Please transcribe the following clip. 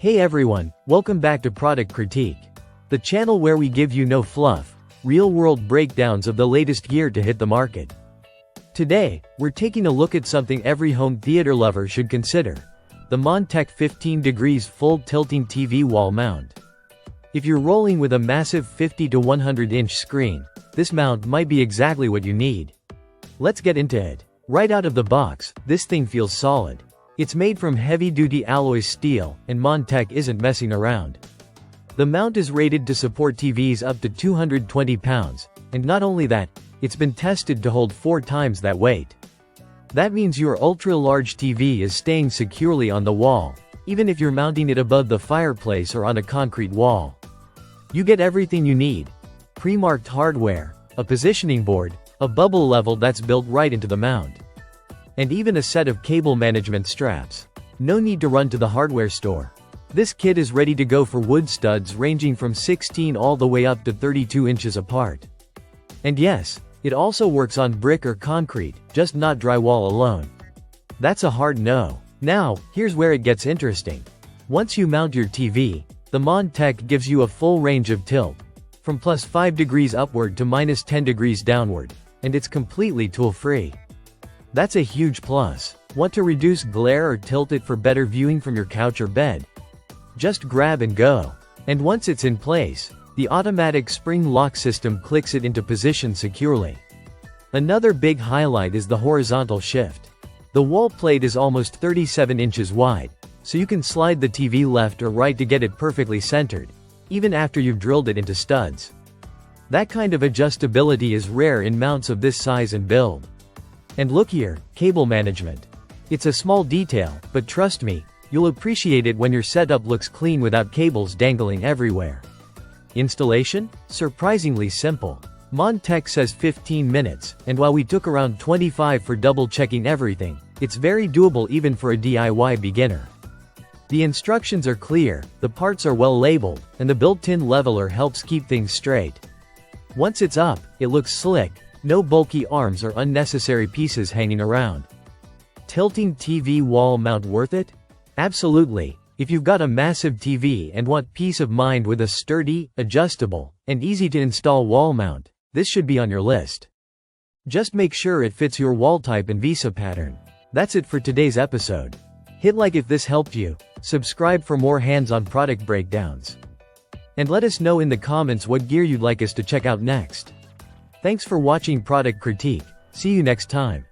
Hey everyone, welcome back to Product Critique, the channel where we give you no fluff, real-world breakdowns of the latest gear to hit the market. Today, we're taking a look at something every home theater lover should consider: the monTEK 15 degrees full tilting TV wall mount. If you're rolling with a massive 50 to 100 inch screen, this mount might be exactly what you need. Let's get into it. Right out of the box, this thing feels solid. It's made from heavy-duty alloy steel, and monTEK isn't messing around. The mount is rated to support TVs up to 220 pounds, and not only that, it's been tested to hold 4 times that weight. That means your ultra-large TV is staying securely on the wall, even if you're mounting it above the fireplace or on a concrete wall. You get everything you need: pre-marked hardware, a positioning board, a bubble level that's built right into the mount, and even a set of cable management straps. No need to run to the hardware store. This kit is ready to go for wood studs ranging from 16 all the way up to 32 inches apart. And yes, it also works on brick or concrete, just not drywall alone. That's a hard no. Now, here's where it gets interesting. Once you mount your TV, the monTEK gives you a full range of tilt, from +5 degrees upward to -10 degrees downward, and it's completely tool-free. That's a huge plus. Want to reduce glare or tilt it for better viewing from your couch or bed? Just grab and go. And once it's in place, the automatic spring lock system clicks it into position securely. Another big highlight is the horizontal shift. The wall plate is almost 37 inches wide, so you can slide the TV left or right to get it perfectly centered, even after you've drilled it into studs. That kind of adjustability is rare in mounts of this size and build. And look here, cable management. It's a small detail, but trust me, you'll appreciate it when your setup looks clean without cables dangling everywhere. Installation? Surprisingly simple. monTEK says 15 minutes, and while we took around 25 for double-checking everything, it's very doable even for a DIY beginner. The instructions are clear, the parts are well labeled, and the built-in leveler helps keep things straight. Once it's up, it looks slick. No bulky arms or unnecessary pieces hanging around. Tilting TV wall mount worth it? Absolutely. If you've got a massive TV and want peace of mind with a sturdy, adjustable, and easy-to-install wall mount, this should be on your list. Just make sure it fits your wall type and visa pattern. That's it for today's episode. Hit like if this helped you, subscribe for more hands-on product breakdowns, and let us know in the comments what gear you'd like us to check out next. Thanks for watching Product Critique. See you next time.